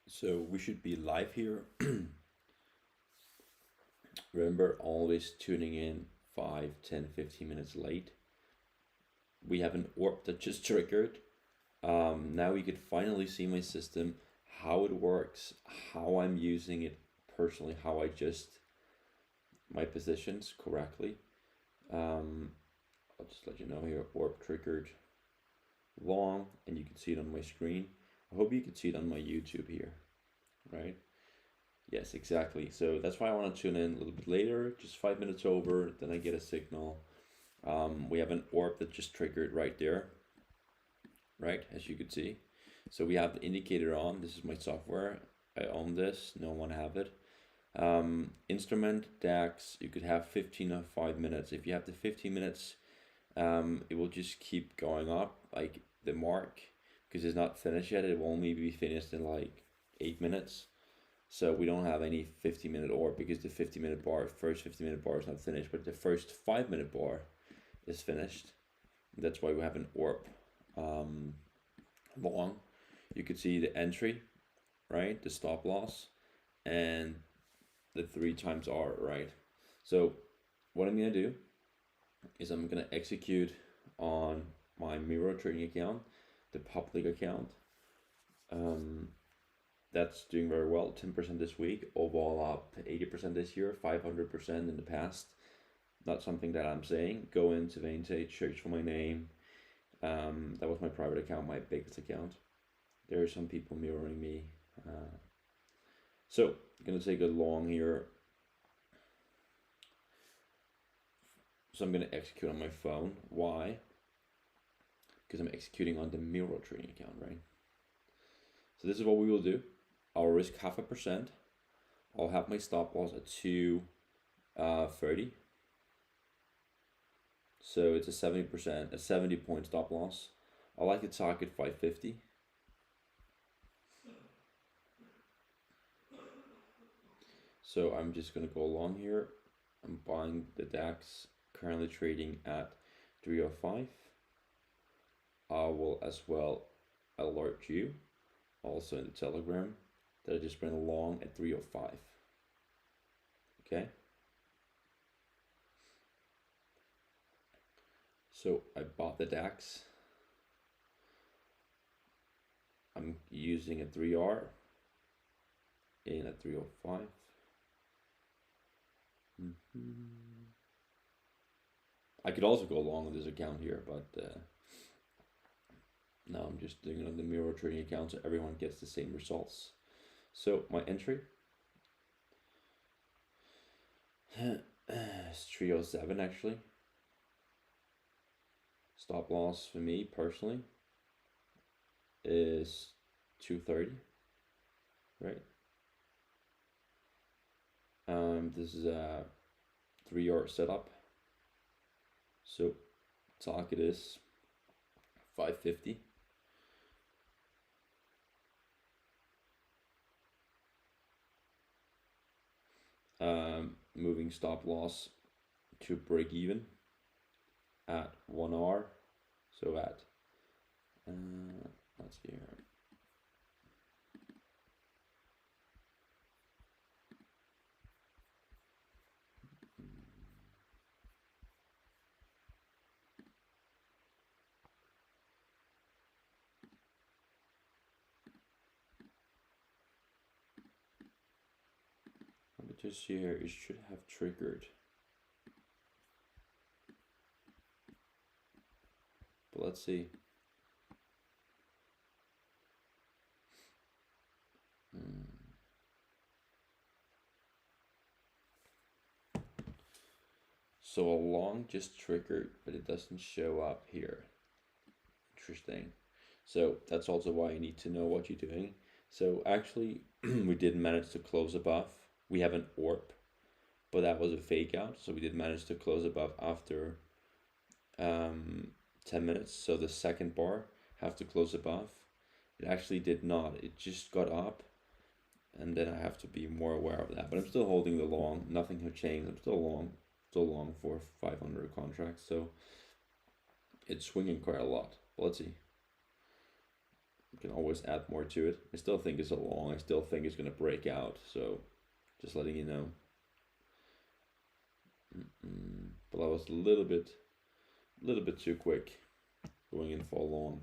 So we should be live here. Remember, always tuning in 5, 10, 15 minutes late. We have an orb that just triggered. Now you could finally see my system, how it works, how I'm using it personally, how I adjust my positions correctly. Um, I'll just let you know here, orb triggered long, and you can see it on my screen. I hope you can see it on my YouTube here, right? Yes, exactly. So that's why I want to tune in a little bit later, just 5 minutes over, then I get a signal. We have an orb that just triggered right there, right, as you could see. So we have the indicator on. This is my software. I own this. No one have it. Instrument, DAX, you could have 15 or 5 minutes. If you have the 15 minutes, it will just keep going up, like the mark, because it's not finished yet. It will only be finished in like 8 minutes. So we don't have any 50-minute orb because the 50-minute bar, first 50-minute bar is not finished, but the first 5-minute bar is finished. That's why we have an orb long. You could see the entry, right? The stop loss and the 3 times R, right? So what I'm gonna do is I'm gonna execute on my mirror trading account, the public account. That's doing very well, 10% this week, overall up 80% this year, 500% in the past. Not something that I'm saying. Go into Vantage, search for my name. That was my private account, my biggest account. There are some people mirroring me. So I'm gonna take a long here. So I'm gonna execute on my phone. Why? Because I'm executing on the mirror trading account, right? So this is what we will do. I'll risk 0.5%. I'll have my stop loss at 230. So it's a 70%, a 70-point stop loss. I like to target 550. So I'm just gonna go along here. I'm buying the DAX, currently trading at 305. I will as well alert you, also in the Telegram, that I just went along at 305. Okay. So I bought the DAX. I'm using a 3R in at 305. I could also go along on this account here, but now I'm just doing it on the mirror trading account so everyone gets the same results. So my entry is 307 actually. Stop loss for me personally is 230, right? This is a 3-hour setup. So target is 550. Moving stop loss to break even at 1 hour. So at let's see here. Let me just see here. It should have triggered. But let's see. So a long just triggered, but it doesn't show up here. Interesting. So that's also why you need to know what you're doing. So actually, we did manage to close above. We have an orb, but that was a fake out. So we did manage to close above after 10 minutes. So the second bar have to close above. It actually did not. It just got up, and then I have to be more aware of that. But I'm still holding the long. Nothing has changed. I'm still long for 500 contracts. So it's swinging quite a lot. But let's see. You can always add more to it. I still think it's a long. I still think it's gonna break out. So just letting you know. But I was a little bit too quick going in for a long.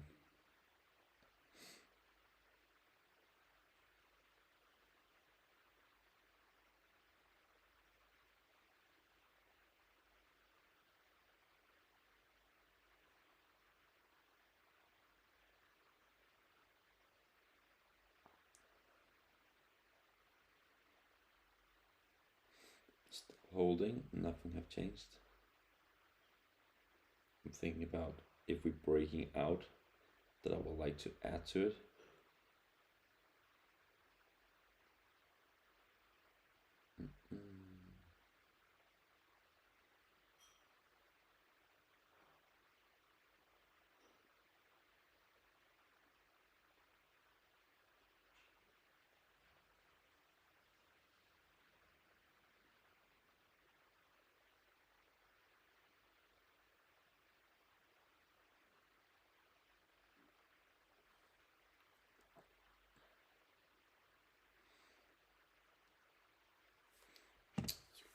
Still holding, nothing have changed. I'm thinking about if we're breaking out that I would like to add to it.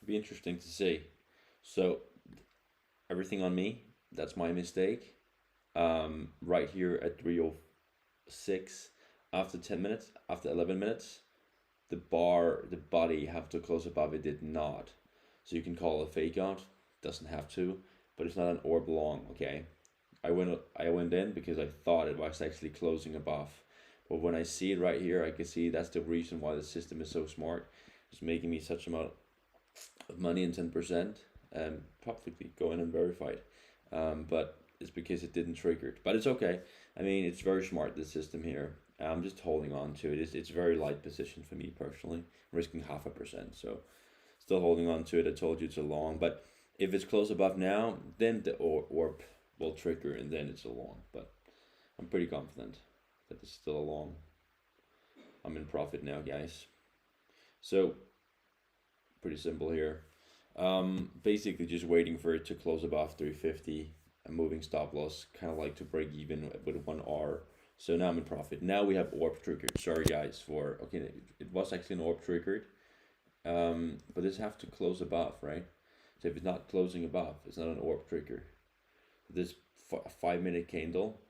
Be interesting to see. So everything on me, that's my mistake. Right here at 306, after 10 minutes, after 11 minutes, the body have to close above, it did not. So you can call it a fake out, doesn't have to, but it's not an orb long, okay? I went in because I thought it was actually closing above. But when I see it right here, I can see that's the reason why the system is so smart. It's making me such amount of money in 10%. Probably go in and verify it. But it's because it didn't trigger it. But it's okay. I mean, it's very smart, this system here. I'm just holding on to it. It's very light position for me personally, risking 0.5%. So still holding on to it. I told you it's a long, but if it's close above now, then the orb will trigger and then it's a long. But I'm pretty confident that it's still a long. I'm in profit now, guys. So pretty simple here. Basically just waiting for it to close above 350. A moving stop loss, kind of like to break even with 1R. So now I'm in profit. Now we have orb triggered. Sorry guys for, okay, it was actually an orb triggered. But this have to close above, right? So if it's not closing above, it's not an orb trigger. This 5-minute candle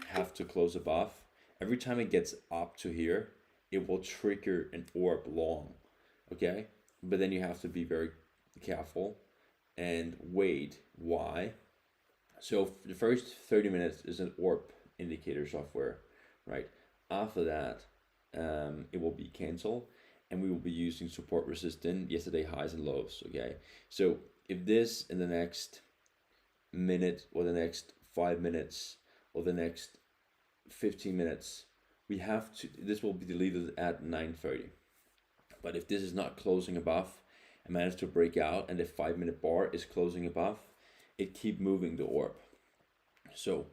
have to close above. Every time it gets up to here, it will trigger an orb long, okay? But then you have to be very careful and wait. Why? So the first 30 minutes is an orb indicator software, right? After that, it will be cancel, and we will be using support resistance, yesterday highs and lows, okay? So if this in the next minute or the next 5 minutes or the next 15 minutes, we have to, this will be deleted at 9:30. But if this is not closing above and manage to break out and the 5-minute bar is closing above, it keep moving the orb. So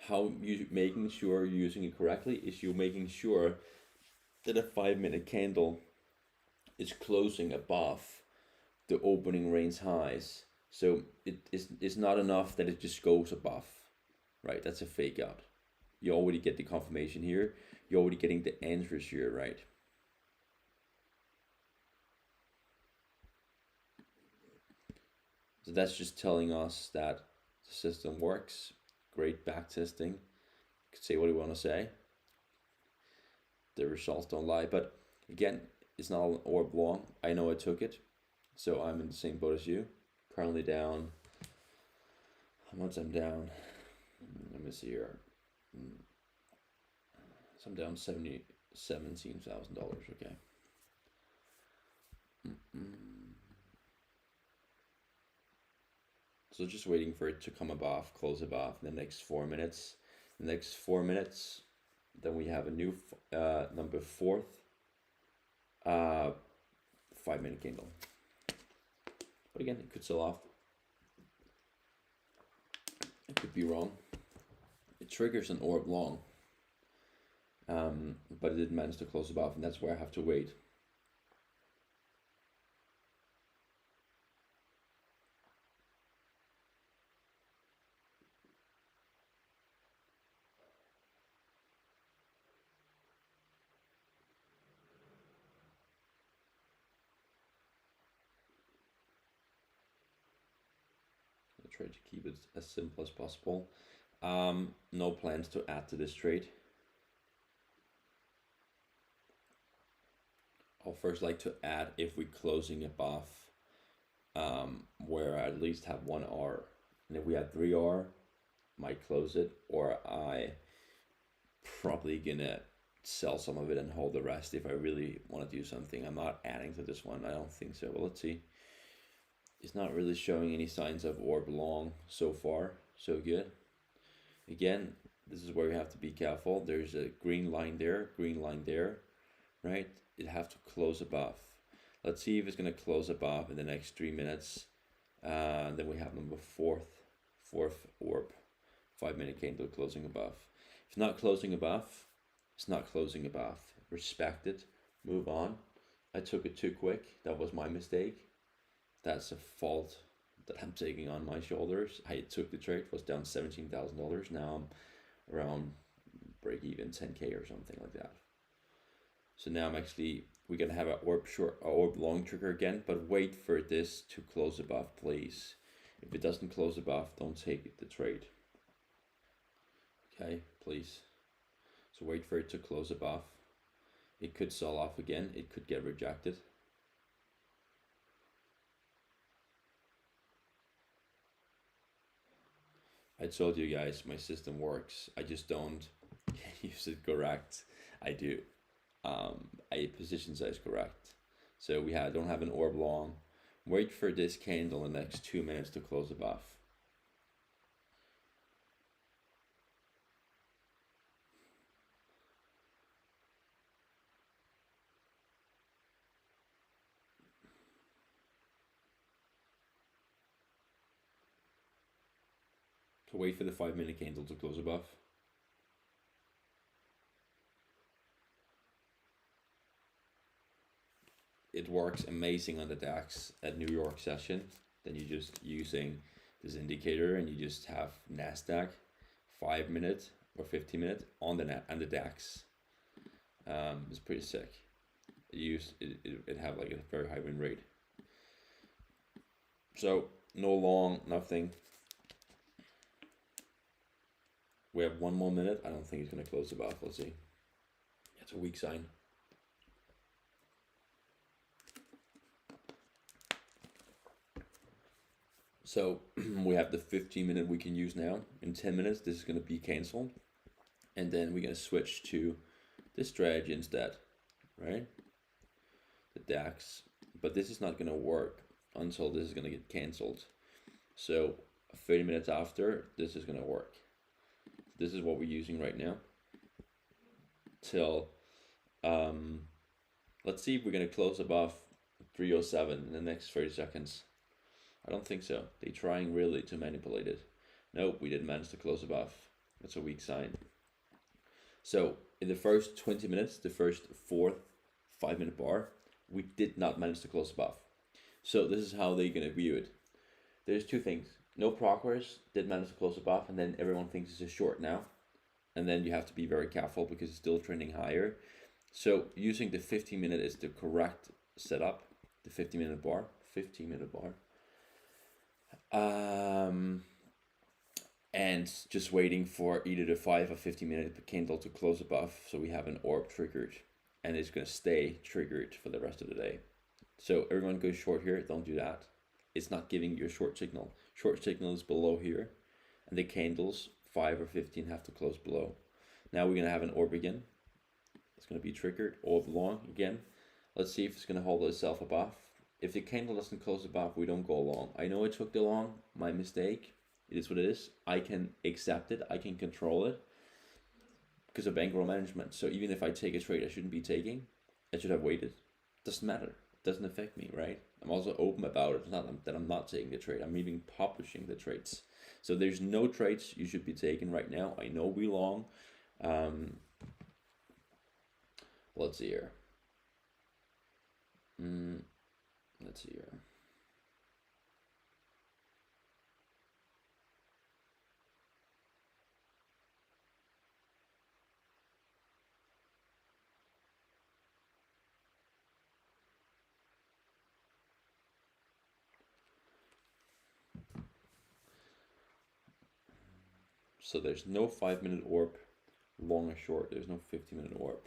how you making sure you're using it correctly is you're making sure that a 5-minute candle is closing above the opening range highs. So it's not enough that it just goes above, right? That's a fake out. You already get the confirmation here. You're already getting the answers here, right? So that's just telling us that the system works. Great back testing. You can say what you want to say. The results don't lie. But again, it's not an orb long. I know I took it. So I'm in the same boat as you. Currently down. How much I'm down? Let me see here. So I'm down $17,000. Okay. So just waiting for it to come above, close above in the next 4 minutes. The next 4 minutes, then we have a new number 4th 5-minute candle. But again, it could sell off. It could be wrong. It triggers an orb long, but it didn't manage to close above, and that's where I have to wait. try to keep it as simple as possible. No plans to add to this trade. I'll first like to add if we're closing above where I at least have 1R. And if we have 3R, might close it, or I probably gonna sell some of it and hold the rest if I really want to do something. I'm not adding to this one, I don't think so, but let's see. It's not really showing any signs of orb long so far, so good. Again, this is where you have to be careful. There's a green line there, right? It have to close above. Let's see if it's going to close above in the next 3 minutes. Then we have number fourth orb, 5-minute candle closing above. If it's not closing above, it's not closing above. Respect it, move on. I took it too quick. That was my mistake. That's a fault that I'm taking on my shoulders. I took the trade, was down $17,000. Now I'm around break even 10K or something like that. So now we're gonna have an orb long trigger again, but wait for this to close above, please. If it doesn't close above, don't take the trade. Okay, please. So wait for it to close above. It could sell off again. It could get rejected. I told you guys my system works. I just don't use it correct. I do. I position size correct. So don't have an orb long. Wait for this candle in the next 2 minutes to close above. So wait for the 5-minute candle to close above. It works amazing on the DAX at New York session. Then you're just using this indicator and you just have NASDAQ 5-minute or 15-minute on the DAX. It's pretty sick. It have like a very high win rate. So no long, nothing. We have 1 more minute. I don't think it's gonna close above. Let's see. It's a weak sign. So we have the 15-minute we can use now. In 10 minutes, this is gonna be canceled. And then we're gonna switch to this strategy instead, right? The DAX. But this is not gonna work until this is gonna get canceled. So 30 minutes after, this is gonna work. This is what we're using right now. Till, let's see if we're gonna close above 307 in the next 30 seconds. I don't think so. They're trying really to manipulate it. Nope, we didn't manage to close above. That's a weak sign. So in the first 20 minutes, the first 5-minute bar, we did not manage to close above. So this is how they're gonna view it. There's two things. No progress, did manage to close above, and then everyone thinks it's a short now. And then you have to be very careful because it's still trending higher. So using the 15-minute is the correct setup. The 15-minute bar. And just waiting for either the 5 or 15-minute candle to close above, so we have an orb triggered, and it's gonna stay triggered for the rest of the day. So everyone goes short here. Don't do that. It's not giving you a short signal. Short signal is below here, and the candles 5 or 15 have to close below. Now we're gonna have an orb again. It's gonna be triggered. Orb long again. Let's see if it's gonna hold itself above. If the candle doesn't close above, we don't go long. I know I took the long, my mistake. It is what it is. I can accept it. I can control it because of bankroll management. So even if I take a trade I shouldn't be taking, I should have waited. Doesn't matter. Doesn't affect me, right? I'm also open about it. It's not that I'm not taking the trade. I'm even publishing the trades. So there's no trades you should be taking right now. I know we long. Let's see here. Let's see here. So there's no 5-minute orb, long or short. There's no 50-minute orb.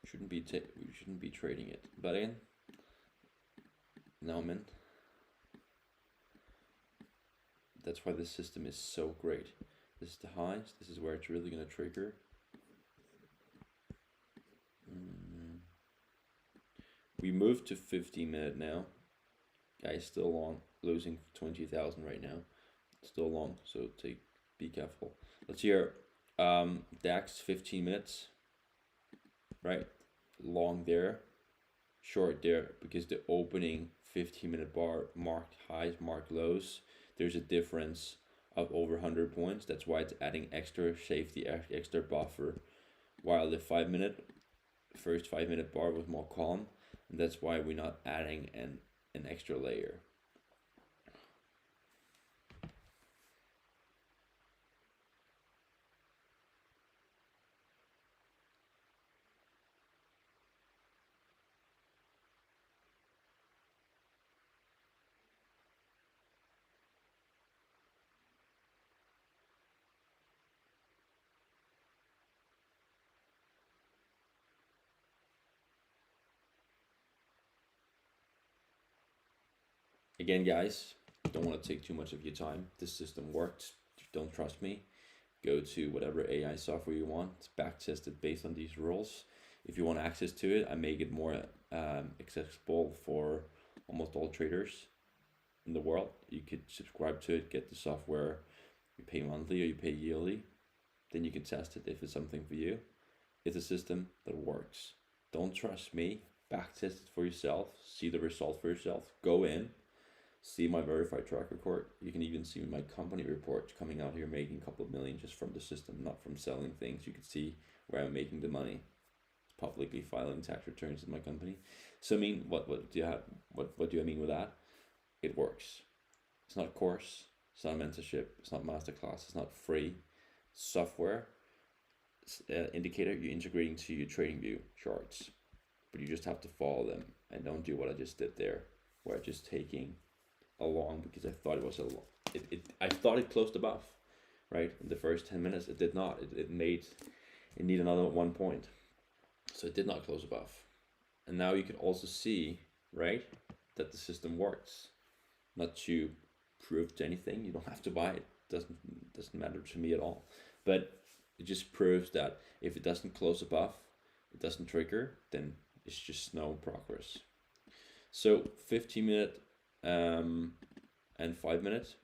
We shouldn't be trading it. But again, now I'm in. That's why this system is so great. This is the highs. This is where it's really gonna trigger. We moved to 15-minute now. Guys, still long, losing 20,000 right now. Still long, so be careful. Let's hear DAX 15 minutes, right? Long there, short there, because the opening 15-minute bar marked highs, marked lows. There's a difference of over 100 points. That's why it's adding extra safety, extra buffer. While the first 5-minute bar was more calm, and that's why we're not adding an extra layer. Again, guys, don't want to take too much of your time. This system works. Don't trust me. Go to whatever AI software you want. It's back tested based on these rules. If you want access to it, I make it more accessible for almost all traders in the world. You could subscribe to it, get the software. You pay monthly or you pay yearly. Then you can test it if it's something for you. It's a system that works. Don't trust me. Back test it for yourself. See the result for yourself. Go in. See my verified track record. You can even see my company report coming out here, making a couple of million just from the system, not from selling things. You can see where I'm making the money. It's publicly filing tax returns in my company. So I mean, what do I mean with that? It works. It's not a course. It's not a mentorship. It's not masterclass. It's not free. Software indicator you're integrating to your TradingView charts, but you just have to follow them and don't do what I just did there, where I'm just taking along because I thought it was I thought it closed above, right? In the first 10 minutes, it did not. It needed another 1 point, so it did not close above. And now you can also see, right, that the system works. Not to prove to anything. You don't have to buy it. Doesn't matter to me at all. But it just proves that if it doesn't close above, it doesn't trigger, then it's just no progress. So 15-minute and 5 minutes.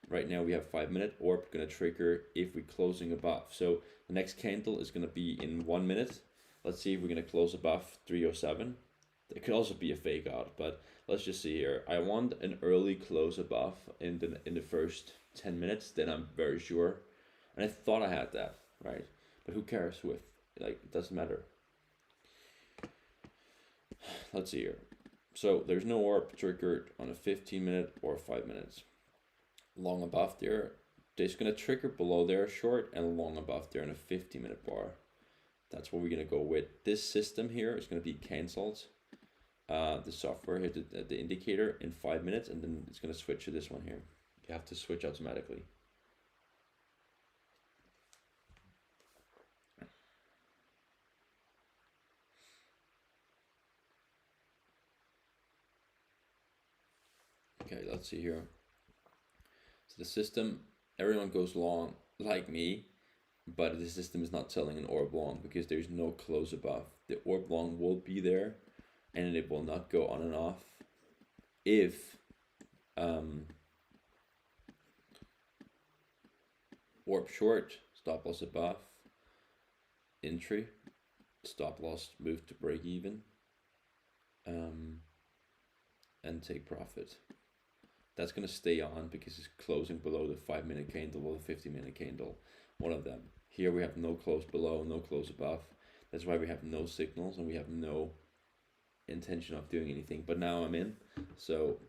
Right now we have 5 minute orb gonna trigger if we're closing above. So the next candle is gonna be in 1 minute. Let's see if we're gonna close above 307. It could also be a fake out, but let's just see here. I want an early close above in the first 10 minutes. Then I'm very sure, and I thought I had that, right? But who cares? It doesn't matter. Let's see here. So there's no orb triggered on a 15-minute or 5 minutes. Long above there, it's gonna trigger below there, short, and long above there in a 50-minute bar. That's what we're gonna go with. This system here is gonna be cancelled. The software here, the indicator in 5 minutes, and then it's gonna switch to this one here. You have to switch automatically. Okay, let's see here. So the system, everyone goes long like me, but the system is not telling an orb long because there's no close above. The orb long will be there, and it will not go on and off if orb short, stop loss above, entry, stop loss move to break even, and take profit. That's gonna stay on because it's closing below the 5-minute candle or the 50-minute candle, one of them. Here we have no close below, no close above. That's why we have no signals and we have no intention of doing anything. But now I'm in, so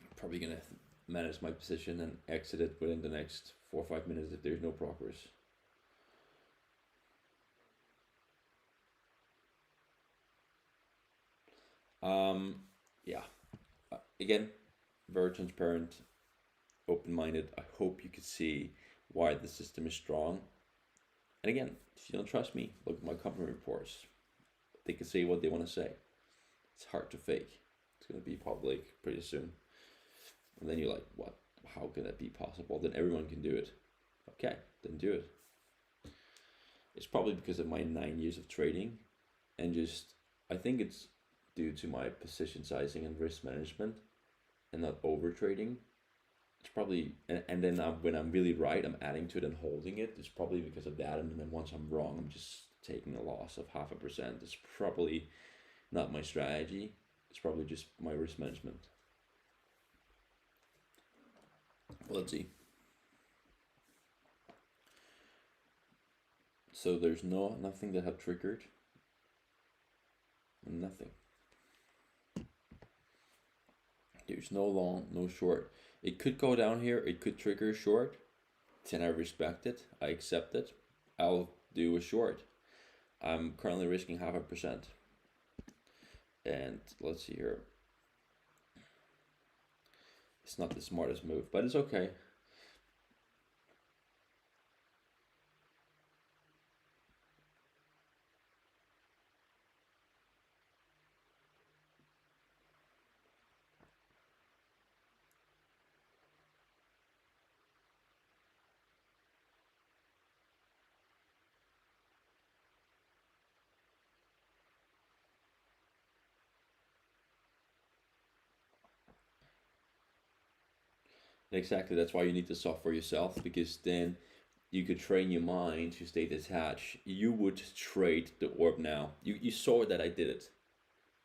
I'm probably gonna manage my position and exit it within the next 4 or 5 minutes if there's no progress. Yeah, again, very transparent, open-minded. I hope you could see why the system is strong. And again, if you don't trust me, look at my company reports. They can say what they want to say. It's hard to fake. It's going to be public pretty soon. And then you're like, what? How can that be possible? Then everyone can do it. Okay, then do it. It's probably because of my 9 years of trading, and just, I think it's due to my position sizing and risk management and not over trading. It's probably, and then when I'm really right, I'm adding to it and holding it. It's probably because of that. And then once I'm wrong, I'm just taking a loss of 0.5%. It's probably not my strategy. It's probably just my risk management. Well, let's see. So there's nothing that have triggered. Nothing. There's no long, no short. It could go down here. It could trigger a short. Then I respect it. I accept it. I'll do a short. I'm currently risking 0.5%. And let's see here. It's not the smartest move, but it's okay. Exactly, that's why you need the software yourself, because then you could train your mind to stay detached. You would trade the orb now. You saw that I did it.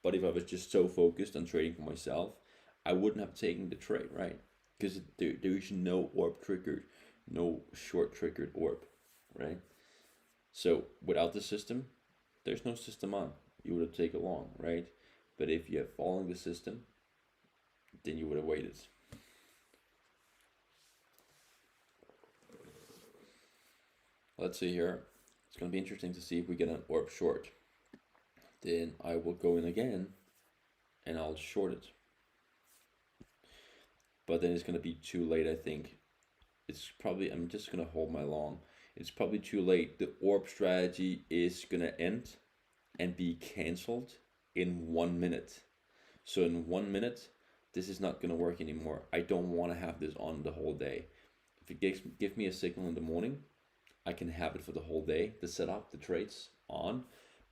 But if I was just so focused on trading for myself, I wouldn't have taken the trade, right? Because there is no orb triggered, no short triggered orb, right? So without the system, there's no system on. You would have taken long, right? But if you have following the system, then you would have waited. Let's see here. It's going to be interesting to see if we get an orb short. Then I will go in again and I'll short it. But then it's going to be too late, I think. It's probably, I'm just going to hold my long. It's probably too late. The orb strategy is going to end and be cancelled in 1 minute. So in 1 minute, this is not going to work anymore. I don't want to have this on the whole day. If it gives me a signal in the morning, I can have it for the whole day, the setup, the trades on.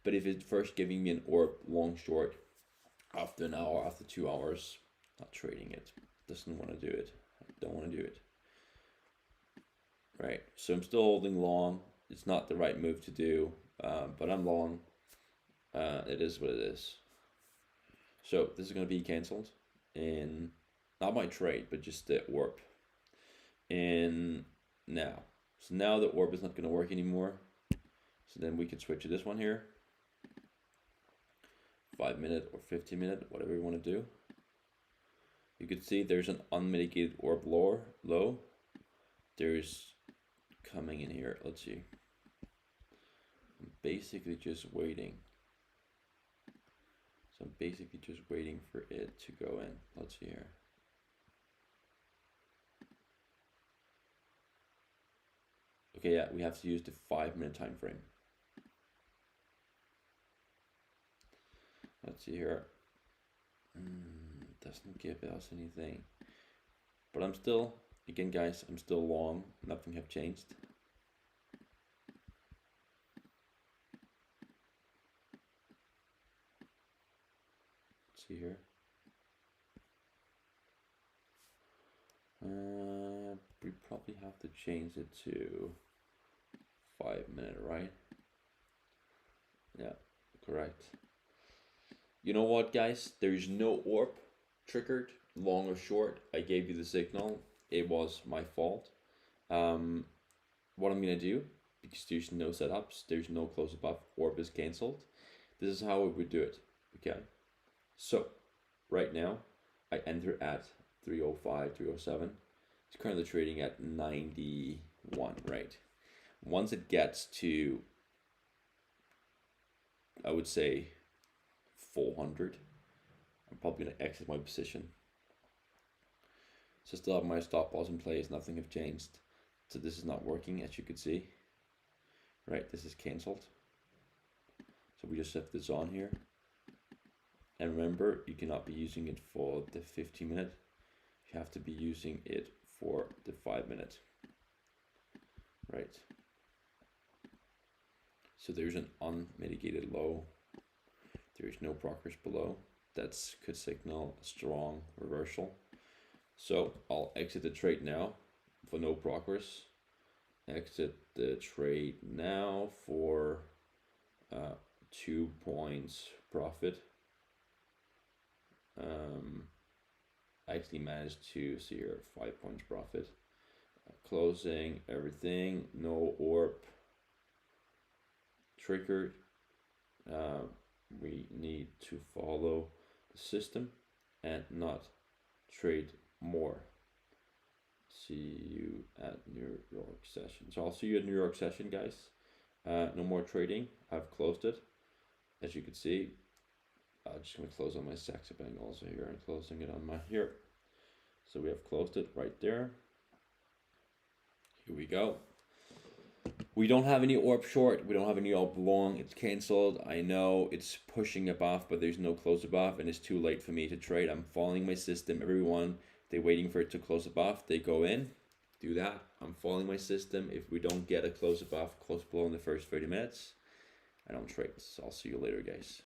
But if it's first giving me an orb long short after an hour, after 2 hours, not trading it. Doesn't want to do it. I don't want to do it. Right, so I'm still holding long. It's not the right move to do, but I'm long. It is what it is. So this is going to be cancelled in, not my trade, but just the orb. And now. So now the orb is not going to work anymore. So then we can switch to this one here. 5 minute or 15 minute, whatever you want to do. You can see there's an unmitigated orb low. There's coming in here. Let's see. I'm basically just waiting. So I'm basically just waiting for it to go in. Let's see here. Okay, yeah, we have to use the 5 minute time frame. Let's see here. Doesn't give us anything. But I'm still, again guys, I'm still long. Nothing have changed. Let's see here. We probably have to change it to 5 minute, right? Yeah, correct. You know what, guys? There is no orb triggered, long or short. I gave you the signal. It was my fault. What I'm gonna do, because there's no setups, there's no close above, orb is cancelled. This is how we would do it. Okay. So right now, I enter at 305, 307. It's currently trading at 91, right? Once it gets to, I would say, 400, I'm probably going to exit my position. So still have my stop loss in place, nothing have changed. So this is not working, as you could see. Right, this is cancelled. So we just set this on here. And remember, you cannot be using it for the 15-minute. You have to be using it for the 5-minute. Right. So there's an unmitigated low. There is no progress below. That could signal a strong reversal. So I'll exit the trade now for no progress. Exit the trade now for 2 points profit. I actually managed to see here 5 points profit. Closing everything, no orb triggered. We need to follow the system and not trade more. See you at New York session. So I'll see you at New York session, guys. No more trading. I've closed it. As you can see, I'm just going to close on my Saxa Bank also here and closing it on my here. So we have closed it right there. Here we go. We don't have any orb short. We don't have any orb long. It's canceled. I know it's pushing above, but there's no close above, and it's too late for me to trade. I'm following my system. Everyone, they're waiting for it to close above. They go in, do that. I'm following my system. If we don't get a close above, close below in the first 30 minutes, I don't trade. So I'll see you later, guys.